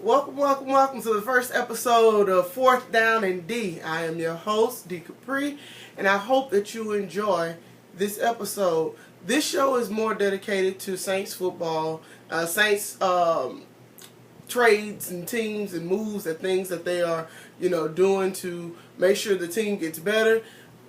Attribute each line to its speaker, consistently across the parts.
Speaker 1: Welcome to the first episode of Fourth Down and Dee. I am your host, Dee Capri, and I hope that you enjoy this episode. This show is more dedicated to Saints football, Saints trades and teams and moves and things that they are, doing to make sure the team gets better.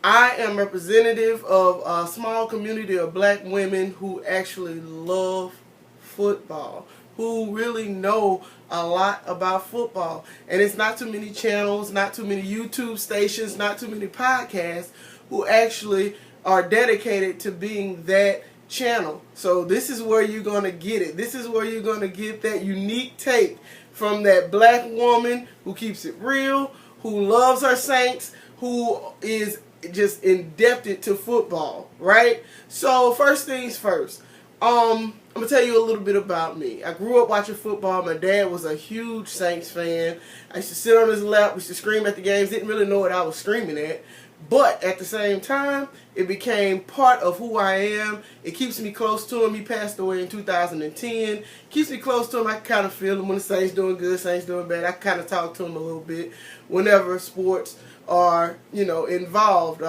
Speaker 1: I am representative of a small community of black women who actually love football, who really know a lot about football. And it's not too many channels, not too many YouTube stations, not too many podcasts who actually are dedicated to being that channel. So this is where you're going to get it. This is where you're going to get that unique take from that black woman who keeps it real, who loves her Saints, who is just indebted to football, right? So first things first. I'm going to tell you a little bit about me. I grew up watching football. My dad was a huge Saints fan. I used to sit on his lap, used to scream at the games, didn't really know what I was screaming at. But at the same time, it became part of who I am. It keeps me close to him. He passed away in 2010. Keeps me close to him. I kind of feel him when the Saints doing good, Saints doing bad. I kind of talk to him a little bit whenever sports are, involved.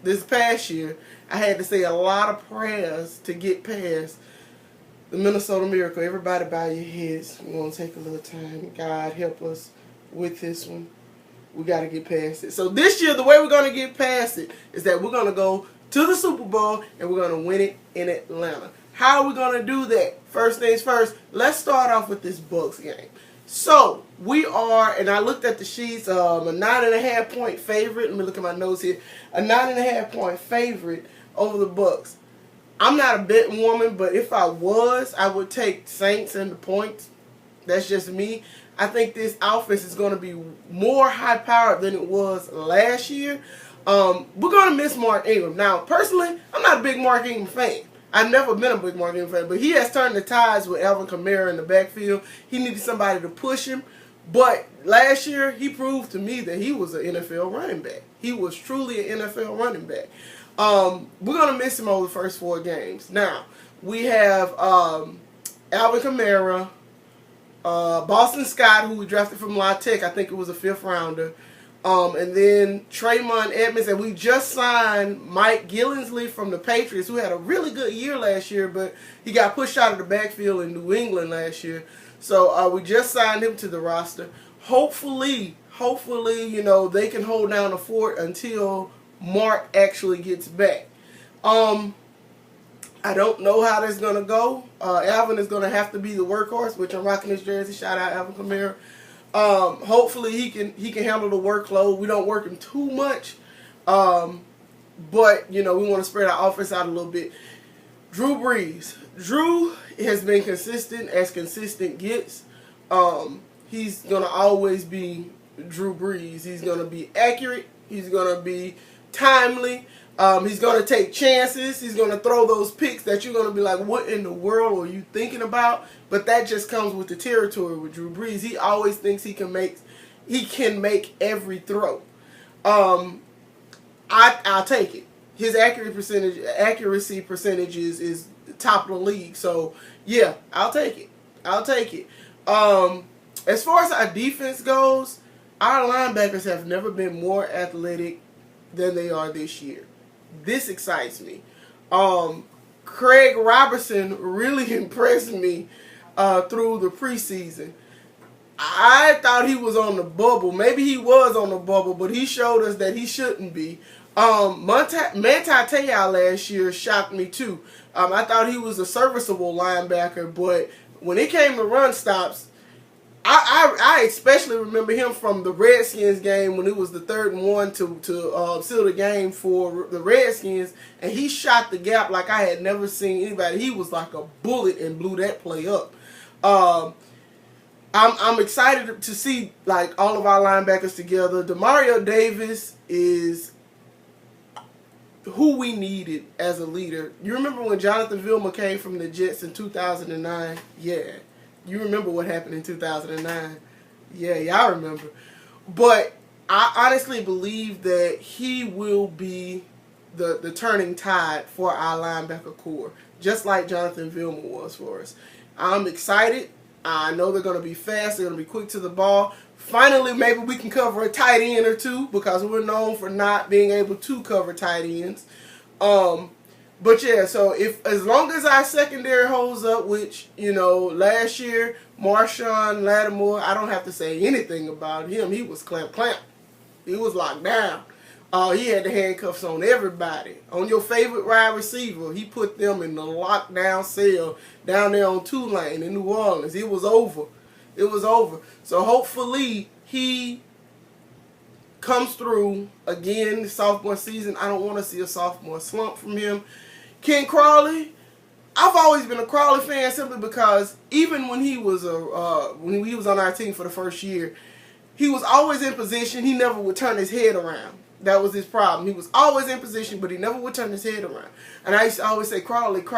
Speaker 1: This past year, I had to say a lot of prayers to get past the Minnesota Miracle. Everybody bow your heads. We're going to take a little time. God help us with this one. We got to get past it. So this year, the way we're going to get past it is that we're going to go to the Super Bowl and we're going to win it in Atlanta. How are we going to do that? First things first, let's start off with this Bucks game. So we are, and I looked at the sheets, a 9.5 point favorite. Let me look at my notes here. A 9.5 point favorite over the Bucks. I'm not a betting woman, but if I was, I would take Saints and the points. That's just me. I think this offense is going to be more high-powered than it was last year. We're going to miss Mark Ingram. Now, personally, I'm not a big Mark Ingram fan. I've never been a big Mark Ingram fan, but he has turned the tides with Alvin Kamara in the backfield. He needed somebody to push him. But last year, he proved to me that he was an NFL running back. He was truly an NFL running back. We're going to miss him over the first 4 games. Now, we have Alvin Kamara, Boston Scott, who we drafted from La Tech. I think it was a 5th rounder. And then Traymon Edmonds. And we just signed Mike Gillensley from the Patriots, who had a really good year last year, but he got pushed out of the backfield in New England last year. So we just signed him to the roster. Hopefully, they can hold down the fort until Mark actually gets back. I don't know how that's going to go. Alvin is going to have to be the workhorse, which I'm rocking his jersey. Shout out Alvin Kamara. Hopefully he can handle the workload. We don't work him too much. But, we want to spread our offense out a little bit. Drew Brees. Drew has been consistent as consistent gets. He's going to always be Drew Brees. He's going to be accurate. He's going to be timely. He's going to take chances. He's going to throw those picks that you're going to be like, what in the world are you thinking about? But that just comes with the territory with Drew Brees. He always thinks he can make every throw. I'll take it. His accuracy percentage is top of the league. So yeah, I'll take it. As far as our defense goes, our linebackers have never been more athletic than they are this year. This excites me. Craig Robertson really impressed me through the preseason. I thought he was on the bubble. Maybe he was on the bubble, but he showed us that he shouldn't be. Manti Te'o last year shocked me too. I thought he was a serviceable linebacker, but when it came to run stops, I especially remember him from the Redskins game when it was the 3rd and 1 to seal the game for the Redskins, and he shot the gap like I had never seen anybody. He was like a bullet and blew that play up. I'm excited to see like all of our linebackers together. Demario Davis is who we needed as a leader. You remember when Jonathan Vilma came from the Jets in 2009? Yeah. You remember what happened in 2009. Yeah, y'all remember. But I honestly believe that he will be the turning tide for our linebacker core, just like Jonathan Vilma was for us. I'm excited I know they're going to be fast. They're going to be quick to the ball. Finally, maybe we can cover a tight end or two because we're known for not being able to cover tight ends. But yeah, so as long as our secondary holds up, which, last year, Marshawn Lattimore, I don't have to say anything about him. He was clamp. He was locked down. He had the handcuffs on everybody. On your favorite wide receiver, he put them in the lockdown cell down there on Tulane in New Orleans. It was over. So hopefully he comes through again sophomore season. I don't want to see a sophomore slump from him. Ken Crawley, I've always been a Crawley fan simply because even when he was on our team for the first year, he was always in position. He never would turn his head around. That was his problem. He was always in position, but he never would turn his head around. And I used to always say, Crawley. He's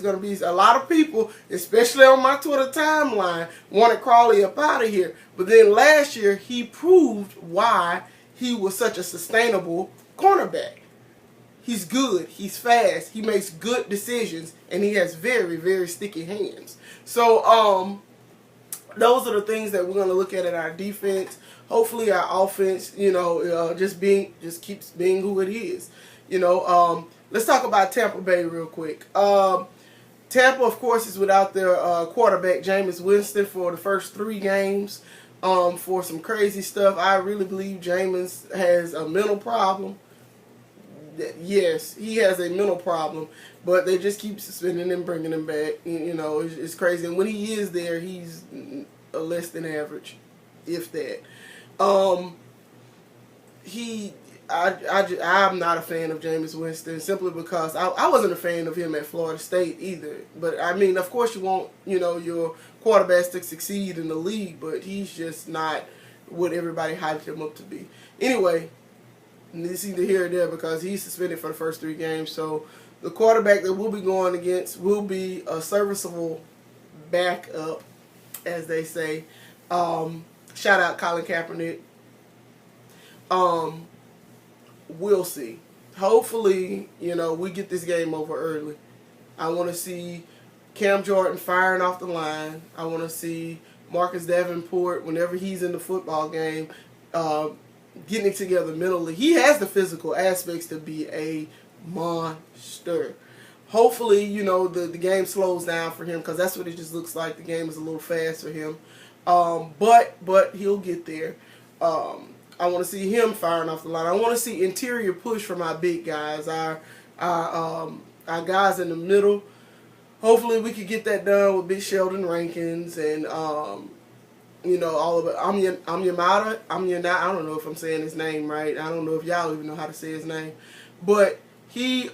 Speaker 1: going to be... A lot of people, especially on my Twitter timeline, wanted Crawley up out of here. But then last year, he proved why he was such a sustainable cornerback. He's good. He's fast. He makes good decisions. And he has very, very sticky hands. So, those are the things that we're going to look at in our defense. Hopefully our offense, just keeps being who it is. Let's talk about Tampa Bay real quick. Tampa, of course, is without their quarterback, Jameis Winston, for the first 3 games for some crazy stuff. I really believe Jameis has a mental problem. Yes, he has a mental problem, but they just keep suspending him, bringing him back. It's crazy. And when he is there, he's less than average, if that. I'm not a fan of Jameis Winston simply because I wasn't a fan of him at Florida State either. But I mean, of course, you want your quarterbacks to succeed in the league, but he's just not what everybody hyped him up to be. Anyway, it's either here or there because he's suspended for the first 3 games. So the quarterback that we'll be going against will be a serviceable backup, as they say. Shout out Colin Kaepernick. We'll see. Hopefully, we get this game over early. I want to see Cam Jordan firing off the line. I want to see Marcus Davenport, whenever he's in the football game, getting it together mentally. He has the physical aspects to be a monster. Hopefully, the game slows down for him because that's what it just looks like. The game is a little fast for him. But he'll get there. I want to see him firing off the line. I want to see interior push from our big guys, our guys in the middle. Hopefully we could get that done with Big Sheldon Rankins and all of it. Amyamata. I don't know if I'm saying his name right. I don't know if y'all even know how to say his name, but he's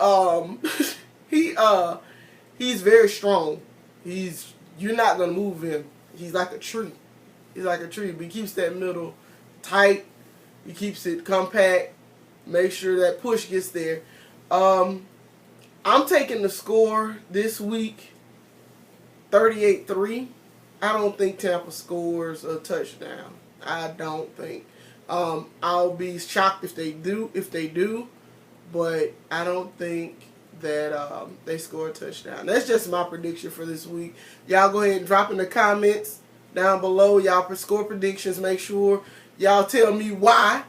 Speaker 1: very strong. You're not gonna move him. He's like a tree. But he keeps that middle tight. He keeps it compact. Make sure that push gets there. I'm taking the score this week, 38-3. I don't think Tampa scores a touchdown. I don't think. I'll be shocked if they do, but I don't think that they score a touchdown. That's just my prediction for this week. Y'all go ahead and drop in the comments down below. Y'all score predictions. Make sure y'all tell me why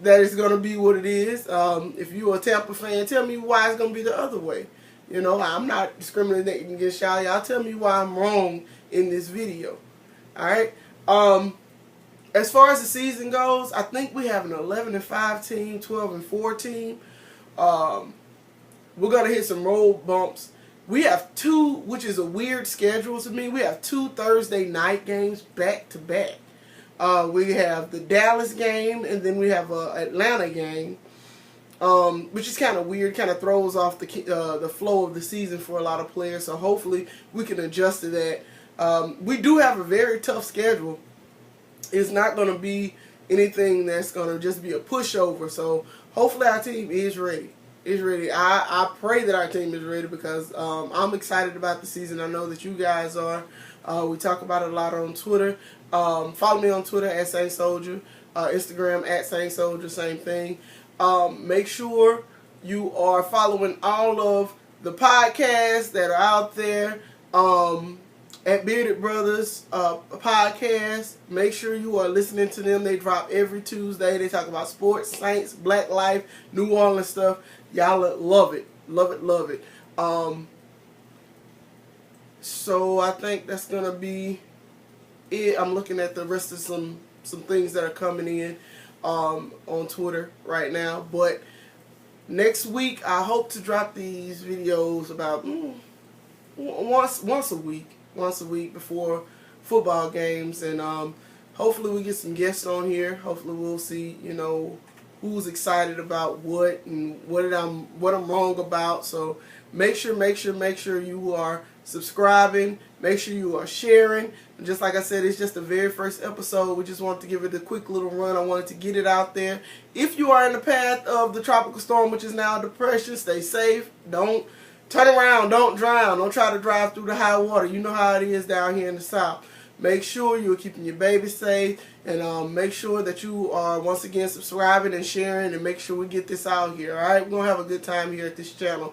Speaker 1: that it's going to be what it is. If you're a Tampa fan, tell me why it's going to be the other way. I'm not discriminating against y'all. Y'all tell me why I'm wrong in this video. Alright? As far as the season goes, I think we have an 11-5 team, 12-4 team. We're going to hit some road bumps. We have 2, which is a weird schedule to me. We have 2 Thursday night games back to back. We have the Dallas game, and then we have an Atlanta game, which is kind of weird. Kind of throws off the flow of the season for a lot of players. So hopefully we can adjust to that. We do have a very tough schedule. It's not going to be anything that's going to just be a pushover. So hopefully our team is ready. I pray that our team is ready because I'm excited about the season. I know that you guys are. We talk about it a lot on Twitter. Follow me on Twitter at Saint Soldier. Instagram at Saint Soldier, same thing. Make sure you are following all of the podcasts that are out there. at Bearded Brothers podcast. Make sure you are listening to them. They drop every Tuesday. They talk about sports, Saints, Black life, New Orleans stuff. Y'all love it. Love it, love it. So I think that's going to be it. I'm looking at the rest of some things that are coming in on Twitter right now. But next week, I hope to drop these videos about once a week before football games, and hopefully we get some guests on here. Hopefully we'll see, who's excited about what and what I'm wrong about. So make sure you are subscribing. Make sure you are sharing. And just like I said, it's just the very first episode. We just wanted to give it a quick little run. I wanted to get it out there. If you are in the path of the tropical storm, which is now depression, stay safe. Don't turn around. Don't drown. Don't try to drive through the high water. You know how it is down here in the South. Make sure you're keeping your baby safe, and make sure that you are, once again, subscribing and sharing, and make sure we get this out here. All right? We're going to have a good time here at this channel.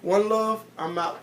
Speaker 1: One love. I'm out.